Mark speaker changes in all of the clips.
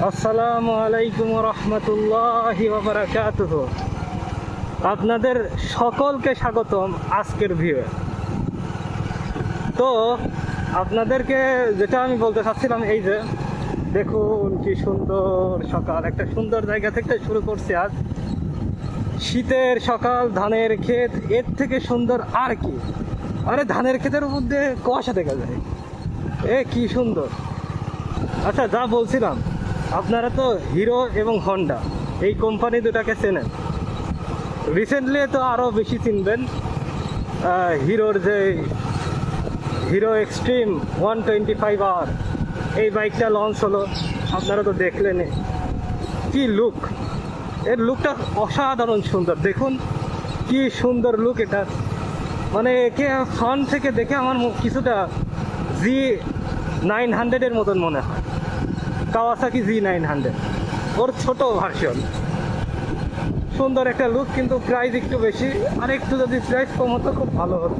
Speaker 1: আসসালামু আলাইকুম রহমতুল্লাহি ওয়া বারাকাতুহু। আপনাদের সকলকে স্বাগতম আজকের ভিডিও। তো আপনাদেরকে যেটা আমি বলতে চাচ্ছিলাম, এই যে দেখুন কি সুন্দর সকাল, একটা সুন্দর জায়গা থেকে শুরু করছি আজ। শীতের সকাল, ধানের ক্ষেত, এর থেকে সুন্দর আর কি? আরে ধানের ক্ষেতের মধ্যে কুয়াশা দেখা যায়, কি সুন্দর। আচ্ছা, যা বলছিলাম, আপনারা তো হিরো এবং হন্ডা এই কোম্পানি দুটাকে চেনেন। রিসেন্টলি তো আরও বেশি চিনবেন। হিরোর যে হিরো এক্সট্রিম 125R এই বাইকটা লঞ্চ হলো, আপনারা তো দেখলেন। কি লুক, এর লুকটা অসাধারণ সুন্দর। দেখুন কি সুন্দর লুক এটা। মানে একে ফ্রন্ট থেকে দেখে আমার কিছুটা G900 মতন মনে হয়, কাওয়াসাকি G900, ওর ছোট ভার্সন। সুন্দর একটা লুক, কিন্তু প্রাইস একটু বেশি। আর একটু যদি প্রাইস কম হতো খুব ভালো হতো।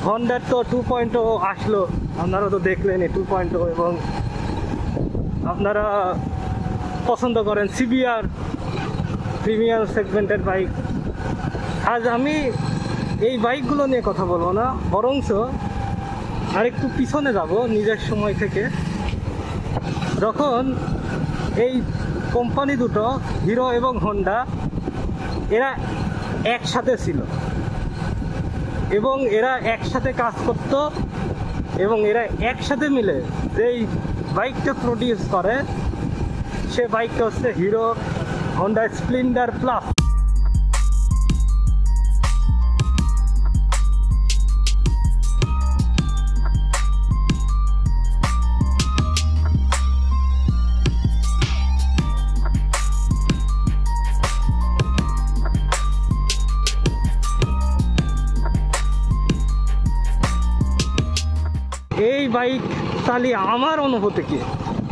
Speaker 1: হন্ডার তো 2.0 আসলো, আপনারা তো দেখলেন 2.0। এবং আপনারা পছন্দ করেন সিবিআর, প্রিমিয়াম সেগমেন্টের বাইক। আজ আমি এই বাইকগুলো নিয়ে কথা বলবো না, বরঞ্চ আরেকটু পিছনে যাব নিজের সময় থেকে, যখন এই কোম্পানি দুটো হিরো এবং হন্ডা এরা একসাথে ছিল এবং এরা একসাথে কাজ করত, এবং এরা একসাথে মিলে যেই বাইকটা প্রডিউস করে সে বাইকটা হচ্ছে হিরো হন্ডা স্প্লেন্ডার প্লাস। এই বাইক চালিয়ে আমার অনুভূতি কি,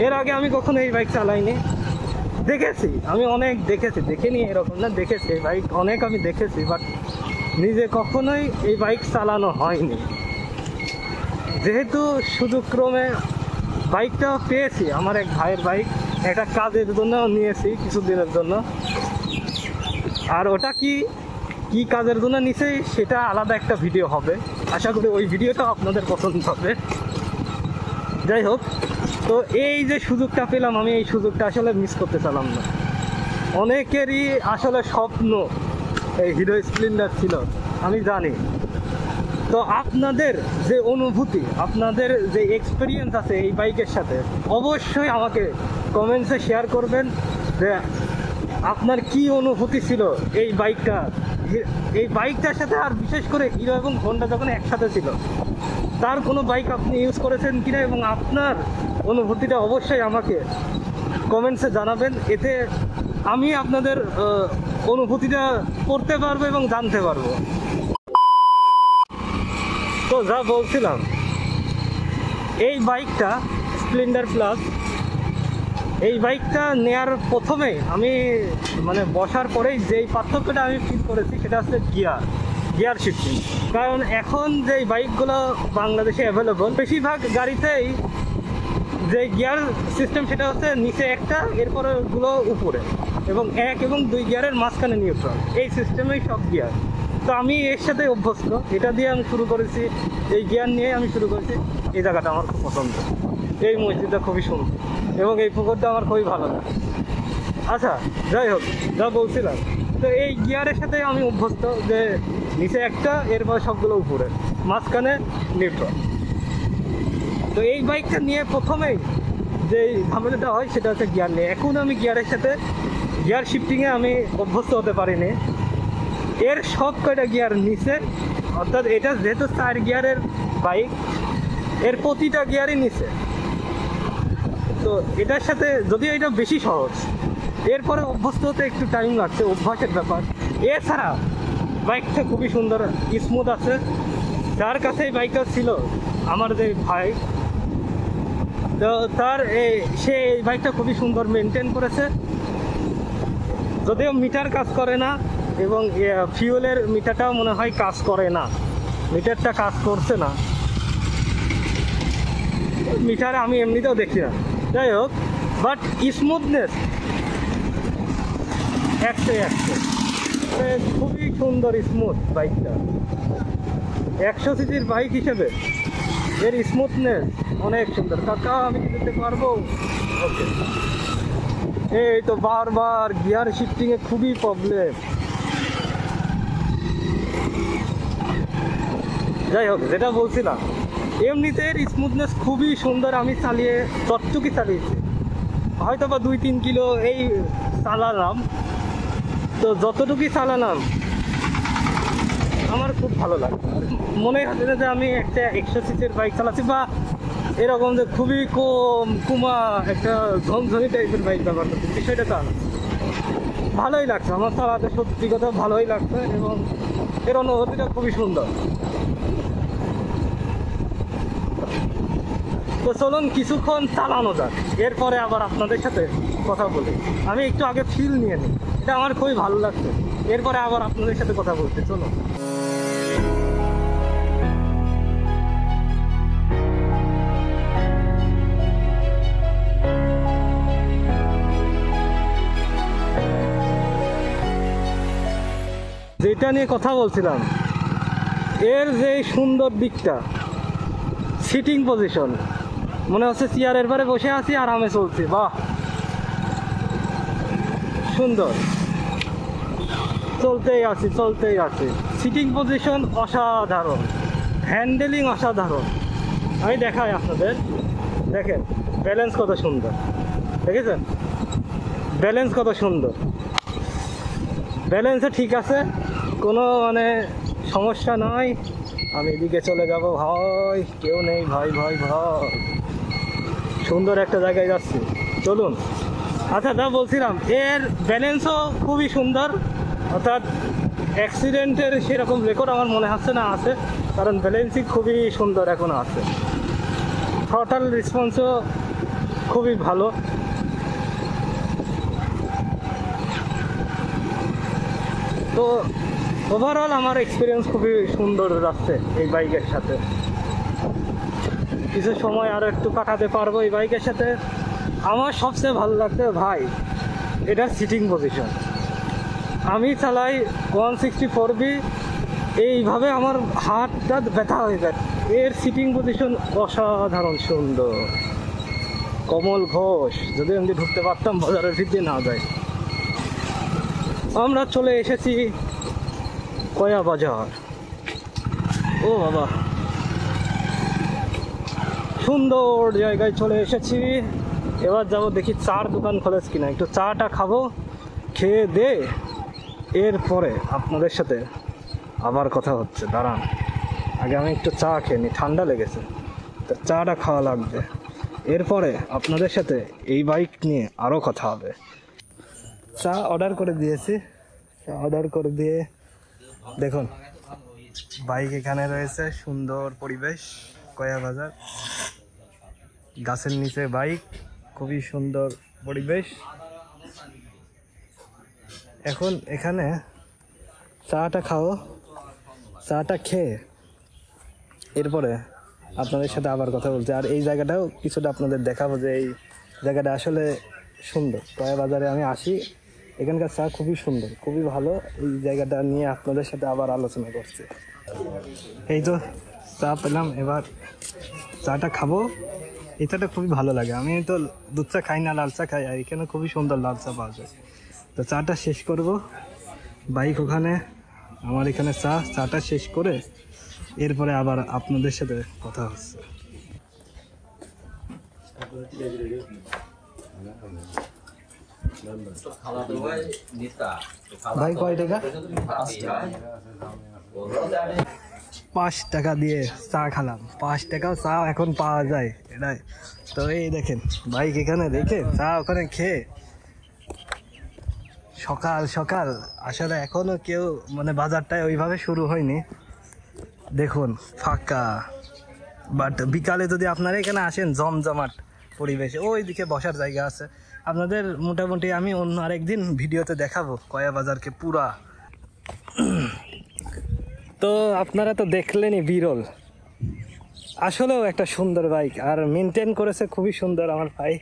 Speaker 1: এর আগে আমি কখনো এই বাইক চালাইনি। দেখেছি, আমি অনেক দেখেছি, দেখেনি এরকম না, দেখেছি এই বাইক অনেক আমি দেখেছি, বাট নিজে কখনোই এই বাইক চালানো হয়নি। যেহেতু সুযোগক্রমে বাইকটা পেয়েছি, আমার এক ভাইয়ের বাইক, একটা কাজের জন্য নিয়েছি কিছুদিনের জন্য। আর ওটা কি কাজের জন্য নিছে সেটা আলাদা একটা ভিডিও হবে, আশা করি ওই ভিডিওটা আপনাদের পছন্দ হবে। যাই হোক, তো এই যে সুযোগটা পেলাম, আমি এই সুযোগটা আসলে মিস করতে চালাম না। অনেকেরই আসলে স্বপ্ন এই হিরো স্প্লেন্ডার ছিল, আমি জানি। তো আপনাদের যে অনুভূতি, আপনাদের যে এক্সপিরিয়েন্স আছে এই বাইকের সাথে, অবশ্যই আমাকে কমেন্টসে শেয়ার করবেন যে আপনার কি অনুভূতি ছিল এই বাইকটার সাথে। আর বিশেষ করে হিরো এবং হন্ডা যখন একসাথে ছিল, তার কোনো বাইক আপনি ইউজ করেছেন কিনা, এবং আপনার অনুভূতিটা অবশ্যই আমাকে কমেন্টসে জানাবেন। এতে আমি আপনাদের অনুভূতিটা পড়তে পারবো এবং জানতে পারবো। তো যা বলছিলাম, এই বাইকটা স্প্লেন্ডার প্লাস, এই বাইকটা নেয়ার প্রথমেই আমি মানে বসার পরেই যেই পার্থক্যটা আমি ফিল করেছি সেটা হচ্ছে গিয়ার শিফটিং। কারণ এখন যেই বাইকগুলো বাংলাদেশে অ্যাভেলেবল, বেশিরভাগ গাড়িতেই যে গিয়ার সিস্টেম সেটা হচ্ছে নিচে একটা, এরপরে গুলো উপরে, এবং 1 এবং 2 গিয়ারের মাঝখানে নিউট্রাল, এই সিস্টেমেই সব গিয়ার। তো আমি এর সাথে অভ্যস্ত, এটা দিয়ে আমি শুরু করেছি, এই গিয়ার নিয়ে আমি শুরু করেছি। এই জায়গাটা আমার খুব পছন্দ, এই মসজিদটা খুবই সুন্দর, এবং এই পুকুরটা আমার খুবই ভালো লাগে। আচ্ছা, যাই হোক, যা বলছিলাম, তো এই গিয়ারের সাথে আমি অভ্যস্ত যে নিচে একটা, এরপর সবগুলো উপরে, মাঝখানে নিউট্রাল। তো এই বাইকটা নিয়ে প্রথমেই যে ঝামেলাটা হয় সেটা হচ্ছে গিয়ার নিয়ে। এখন আমি গিয়ারের সাথে গিয়ার শিফটিংয়ে আমি অভ্যস্ত হতে পারিনি। এর সব কয়টা গিয়ার নিচে, অর্থাৎ এটা যেহেতু 4 গিয়ারের বাইক, এর প্রতিটা গিয়ারই নিচে। তো এটার সাথে যদিও এটা বেশি সহজ, এরপরে অভ্যস্ত হতে একটু টাইম লাগছে, অভ্যাসের ব্যাপার। এছাড়া বাইকটা খুবই সুন্দর, স্মুথ আছে। যার কাছে এই বাইকটা ছিল, আমার যে ভাই, তো সে এই বাইকটা খুবই সুন্দর মেনটেন করেছে। যদিও মিটার কাজ করে না, এবং ফিউলের মিটারটাও মনে হয় কাজ করে না, মিটারটা কাজ করছে না। মিটার আমি এমনিতেও দেখি না। যাই হোক, বাট স্মুথনেস 100 খুবই সুন্দর স্মুথ বাইকটা। 100 সিসির বাইক হিসেবে এর স্মুথনেস অনেক সুন্দর। কাকা আমি কি যেতে পারবো? ওকে। এই তো বারবার গিয়ার শিফটিংয়ে খুবই প্রবলেম। যাই হোক, যেটা বলছিলাম, এমনিতে এর স্মুথনেস খুবই সুন্দর। আমি চালিয়ে যতটুকু চালিয়েছি, হয়তো বা 2-3 কিলো এই চালালাম, তো যতটুকুই চালালাম আমার খুব ভালো লাগে। মনে হচ্ছে না যে আমি একটা 100 সিসির বাইক চালাচ্ছি, বা এরকম যে খুবই কুমা একটা ঝনঝনি টাইপের বাইক ব্যবহার করছি, বিষয়টা তা না। ভালোই লাগছে আমার চালাতে, সত্যি কথা ভালোই লাগছে, এবং এর অনুভূতিটা খুবই সুন্দর। তো চলুন কিছুক্ষণ চালানো যাক, এরপরে আবার আপনাদের সাথে কথা বলি। আমি একটু আগে ফিল নিয়ে নিই, এটা আমার খুবই ভালো লাগছে, এরপরে আবার আপনাদের সাথে কথা বলতে চলুন। যেটা নিয়ে কথা বলছিলাম, এর যে সুন্দর দিকটা, সিটিং পজিশন, মনে হচ্ছে চেয়ারের পরে বসে আছি, আরামে চলছি। বাহ, সুন্দর, চলতেই আছি। সিটিং পজিশন অসাধারণ, হ্যান্ডেলিং অসাধারণ। আমি দেখাই আপনাদের, দেখেন ব্যালেন্স কত সুন্দর, দেখেছেন ব্যালেন্স কত সুন্দর। ব্যালেন্সে ঠিক আছে, কোনো মানে সমস্যা নয়। আমি এদিকে চলে যাব, ভাই কেউ নেই, ভাই সুন্দর একটা জায়গায় যাচ্ছি, চলুন। আচ্ছা, যা বলছিলাম, এর ব্যালেন্সও খুবই সুন্দর, অর্থাৎ অ্যাক্সিডেন্টের সেরকম রেকর্ড আমার মনে হচ্ছে না আছে, কারণ ব্যালেন্সই খুবই সুন্দর এখনও আছে। থ্রটাল রেসপন্সও খুবই ভালো। তো ওভারঅল আমার এক্সপিরিয়েন্স খুবই সুন্দর যাচ্ছে এই বাইকের সাথে। কিছু সময় আরও একটু কাটাতে পারবো এই বাইকের সাথে। আমার সবচেয়ে ভালো লাগছে ভাই এটা সিটিং পজিশন। আমি চালাই 164B, এইভাবে আমার হাতটা ব্যথা হয়ে যায়। এর সিটিং পজিশন অসাধারণ সুন্দর। কমল ঘোষ, যদি আমি ঢুকতে পারতাম বাজারের ভিতরে না যায়। আমরা চলে এসেছি কয়া বাজার। ও বাবা, সুন্দর জায়গায় চলে এসেছি। এবার যাবো, দেখি চার দোকান খোলেছে কিনা, একটু চাটা খাবো, খেয়ে দে এরপরে আপনাদের সাথে আবার কথা হচ্ছে। দাঁড়ান, আগে আমি একটু চা খেয়ে নিই, ঠান্ডা লেগেছে, তো চাটা খাওয়া লাগবে। এরপরে আপনাদের সাথে এই বাইক নিয়ে আরও কথা হবে। চা অর্ডার করে দিয়েছি, অর্ডার করে দিয়ে দেখুন বাইক এখানে রয়েছে, সুন্দর পরিবেশ, কয়া বাজার, গাছের নিচে বাইক, খুবই সুন্দর পরিবেশ। এখন এখানে চাটা খাও, চাটা খেয়ে এরপরে আপনাদের সাথে আবার কথা বলছি। আর এই জায়গাটাও কিছুটা আপনাদের দেখাবো যে এই জায়গাটা আসলে সুন্দর। কয়া বাজারে আমি আসি, এখানকার চা খুবই সুন্দর, খুবই ভালো। এই জায়গাটা নিয়ে আপনাদের সাথে আবার আলোচনা করছি। এই তো চা পেলাম, এবার চাটা খাবো। এই চাটা খুবই ভালো লাগে। আমি তো দুধ চা খাই না, লাল চা খাই, আর এখানে খুবই সুন্দর লাল চা পাওয়া যায়। তো চাটা শেষ করব, বাইক ওখানে, আমার এখানে চাটা শেষ করে এরপরে আবার আপনাদের সাথে কথা হচ্ছে। ভাই কয় টাকা? 5 টাকা দিয়ে চা খেলাম। 5 টাকা চা এখন পাওয়া যায় এটাই তো। এই দেখেন বাইক এখানে রেখে চা ওখানে খেয়ে, সকাল সকাল আসলে এখনো কেউ মানে বাজারটায় ওইভাবে শুরু হয়নি, দেখুন ফাঁকা। বাট বিকালে যদি আপনারা এখানে আসেন, জমজমাট পরিবেশে, ওই দিকে বসার জায়গা আছে। আপনাদের মোটামুটি আমি অন্য আরেকদিন ভিডিওতে দেখাবো কয়া বাজারকে পুরা। তো আপনারা তো দেখলেনই, বিরল, আসলেও একটা সুন্দর বাইক, আর মেনটেন করেছে খুবই সুন্দর আমার ভাই।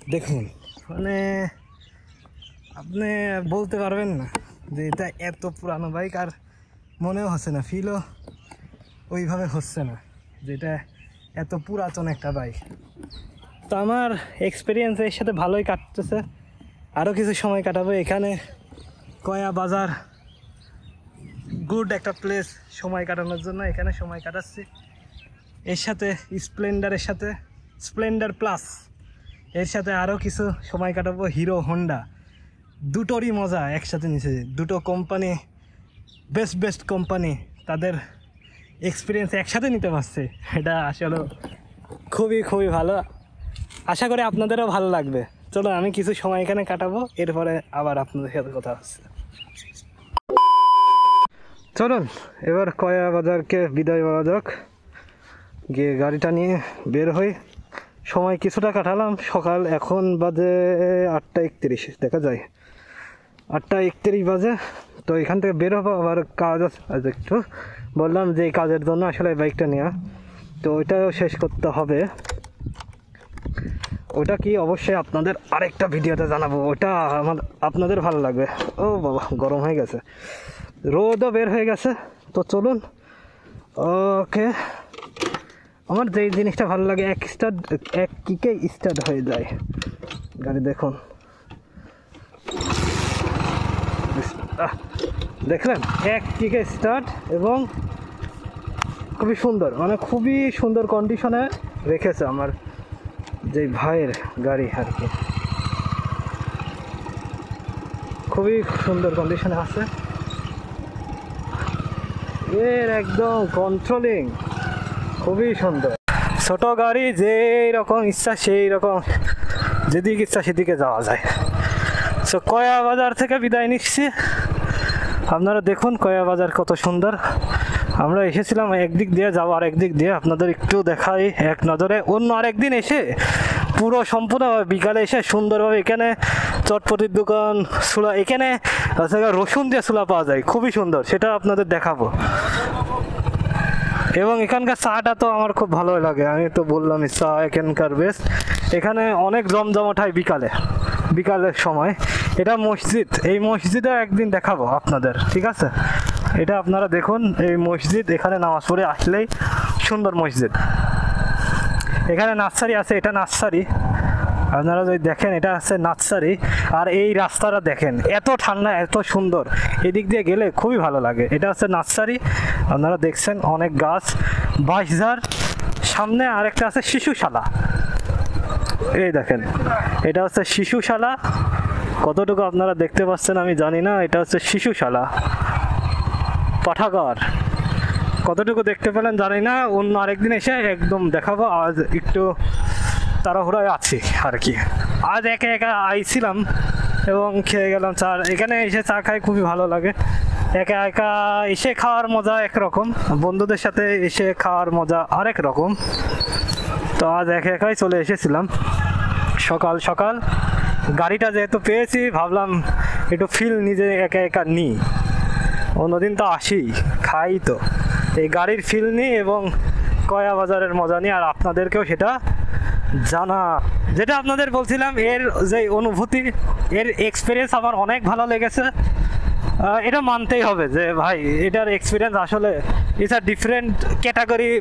Speaker 1: দেখুন, মানে আপনি বলতে পারবেন না যে এটা এত পুরানো বাইক, আর মনেও হচ্ছে না, ফিলও ওইভাবে হচ্ছে না যে এটা এত পুরাতন একটা বাইক। তো আমার এক্সপিরিয়েন্স এর সাথে ভালোই কাটতেছে, আরও কিছু সময় কাটাবো এখানে। কয়া বাজার গুড একটা প্লেস সময় কাটানোর জন্য, এখানে সময় কাটাচ্ছি। এর সাথে স্প্লেন্ডারের সাথে, স্প্লেন্ডার প্লাস এর সাথে আরও কিছু সময় কাটাবো। হিরো হোন্ডা দুটোরই মজা একসাথে নিচে, দুটো কোম্পানি বেস্ট কোম্পানি, তাদের এক্সপিরিয়েন্স একসাথে নিতে পারছে, এটা আসলে খুবই ভালো। আশা করি আপনাদেরও ভালো লাগবে। চলো আমি কিছু সময় এখানে কাটাবো, এরপরে আবার আপনাদের সাথে কথা হচ্ছে। চলুন এবার কয়া বাজারকে বিদায় বলা যাক, গিয়ে গাড়িটা নিয়ে বের হই। সময় কিছুটা কাটালাম, সকাল এখন বাজে 8:31, দেখা যায় 8:31 বাজে। তো এখান থেকে বের হবো, আবার কাজ আছে একটু, বললাম যে এই কাজের জন্য আসলে বাইকটা নেওয়া, তো ওইটাও শেষ করতে হবে। ওটা কি অবশ্যই আপনাদের আরেকটা ভিডিওতে জানাবো, ওটা আপনাদের ভালো লাগবে। ও বাবা গরম হয়ে গেছে, রোদও বের হয়ে গেছে। তো চলুন, ওকে। আমার যেই জিনিসটা ভালো লাগে, এক কিকে স্টার্ট হয়ে যায় গাড়ি। দেখুন, দেখলেন, এক কিকে স্টার্ট, এবং খুবই সুন্দর, মানে খুবই সুন্দর কন্ডিশনে রেখেছে আমার যে ভাইয়ের গাড়ি আর কি, খুবই সুন্দর কন্ডিশনে আছে। এর একদম কন্ট্রোলিং খুবই সুন্দর। ছোট গাড়ি যেই রকম ইচ্ছা সেই রকম, যেদিকে ইচ্ছা সেদিকে যাওয়া যায়। সো কয়া বাজার থেকে বিদায় নিচ্ছি। আপনারা দেখুন কয়া বাজার কত সুন্দর। আমরা এসেছিলাম একদিক দিয়ে, যাবো আর একদিক দিয়ে, আপনাদের একটু দেখাই এক নজরে। অন্য আরেকদিন এসে পুরো সম্পূর্ণ বিকালে এসে সুন্দরভাবে এখানে চটপটির দোকান, সুলা, এখানে রসুন দিয়ে সুলা পাওয়া যায়, খুবই সুন্দর, সেটা আপনাদের দেখাবো। এবং এখানকার চাটা তো আমার খুব ভালো লাগে, আমি তো বললামই চা এখানকার বেস্ট। এখানে অনেক জমজমাট হয় বিকালের সময়। এটা মসজিদ, এই মসজিদে একদিন দেখাবো আপনাদের, ঠিক আছে? এটা আপনারা দেখুন, এই মসজিদ, এখানে নামাজ পড়ে আসলেই সুন্দর মসজিদ। এখানে নার্সারি আছে, এটা নার্সারি, আপনারা যদি দেখেন এটা আছে নার্সারি। আর এই রাস্তাটা দেখেন, এত ঠান্ডা, এত সুন্দর, এদিক দিয়ে গেলে খুবই ভালো লাগে। এটা হচ্ছে নার্সারি, আপনারা দেখছেন অনেক গাছ, বাঁশঝাড়। সামনে আরেকটা আছে শিশুশালা, এই দেখেন, এটা হচ্ছে শিশুশালা। কতটুকু আপনারা দেখতে পাচ্ছেন আমি জানি না, এটা হচ্ছে শিশুশালা। পাঠাগার কতটুকু দেখতে পেলেন জানি না, অন্য আরেকদিন এসে একদম দেখাবো। আজ একটু তাড়াহুড়ায় আছি আর কি। আজ একা আইছিলাম এবং খেয়ে গেলাম চা। এখানে এসে চা খাই খুবই ভালো লাগে। একা এসে খাওয়ার মজা একরকম, বন্ধুদের সাথে এসে খাওয়ার মজা আরেক রকম। তো আজ একাই চলে এসেছিলাম সকাল। গাড়িটা যেহেতু পেয়েছি, ভাবলাম একটু ফিল নিজে একা নিই। অন্যদিন তো আসি, খাই, তো এই গাড়ির ফিল নিই এবং কয়া বাজারের মজা নিই, আর আপনাদেরকেও সেটা জানা। যেটা আপনাদের বলছিলাম, এর যে অনুভূতি, এর এক্সপিরিয়েন্স আমার অনেক ভালো লেগেছে। এটা মানতেই হবে যে ভাই এটার এক্সপিরিয়েন্স আসলে ইটস আ ডিফারেন্ট ক্যাটাগরির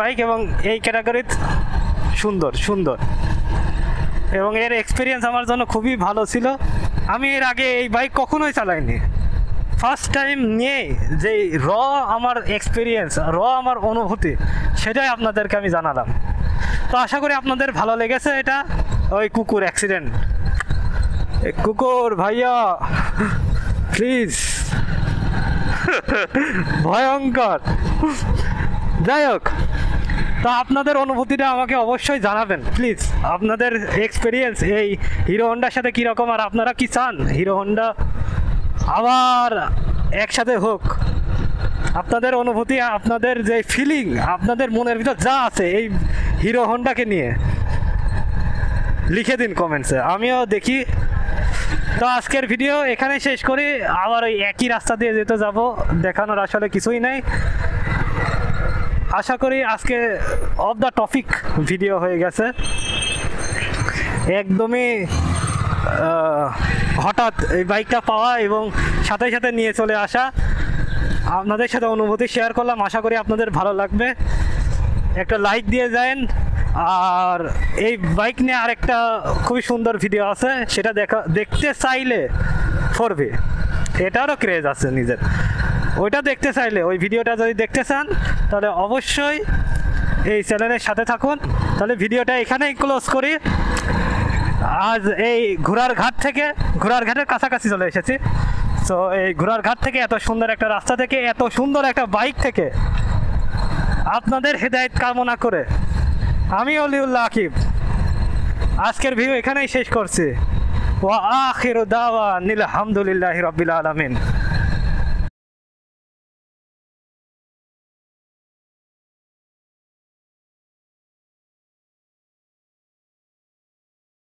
Speaker 1: বাইক, এবং এই ক্যাটাগরি সুন্দর, এবং এর এক্সপিরিয়েন্স আমার জন্য খুবই ভালো ছিল। আমি এর আগে এই বাইক কখনোই চালাইনি, ফার্স্ট টাইম নিয়ে যে আমার এক্সপিরিয়েন্স, আমার অনুভূতি, সেটাই আপনাদেরকে আমি জানালাম। তো আশা করি আপনাদের ভালো লেগেছে। এটা ওই কুকুর অ্যাক্সিডেন্ট, কুকুর ভাইয়া প্লিজ, ভয়ঙ্কর। যাই হোক, তা আপনাদের অনুভূতিটা আমাকে অবশ্যই জানাবেন প্লিজ, আপনাদের এক্সপিরিয়েন্স এই হিরো হন্ডার সাথে কীরকম, আর আপনারা কি চান হিরো হন্ডা আবার একসাথে হোক। আপনাদের অনুভূতি, আপনাদের যে ফিলিং, আপনাদের মনের ভিতর যা আছে এই হিরো হন্ডাকে নিয়ে লিখে দিন কমেন্টসে, আমিও দেখি। তো আজকের ভিডিও এখানে শেষ করি। আবার ওই একই রাস্তা দিয়ে যেতে যাব, দেখানোর আসলে কিছুই নাই। আশা করি আজকে অফ দ্য টপিক ভিডিও হয়ে গেছে, একদমই হঠাৎ এই বাইকটা পাওয়া এবং সাথে সাথে নিয়ে চলে আসা, আপনাদের সাথে অনুভূতি শেয়ার করলাম। আশা করি আপনাদের ভালো লাগবে। একটা লাইক দিয়ে যান। আর এই বাইক নিয়ে আরেকটা খুবই সুন্দর ভিডিও আছে, সেটা দেখতে চাইলে 4V, এটারও ক্রেজ আছে নিজের। ওইটা দেখতে চাইলে, ওই ভিডিওটা যদি দেখতে চান তাহলে অবশ্যই এই চ্যানেলের সাথে থাকুন। তাহলে ভিডিওটা এখানেই ক্লোজ করি। আজ এই ঘোড়ার ঘাটের কাছাকাছি চলে এসেছি। তো এই ঘোড়ার ঘাট থেকে, এত সুন্দর একটা রাস্তা থেকে, এত সুন্দর একটা বাইক থেকে আপনাদের হেদায়েত কামনা করে আমি অলিউল্লাহ আকিব আজকের ভিডিও এখানেই শেষ করছি। ওয়া আখিরু দাওয়ানা আলহামদুলিল্লাহি রাব্বিল আলামিন।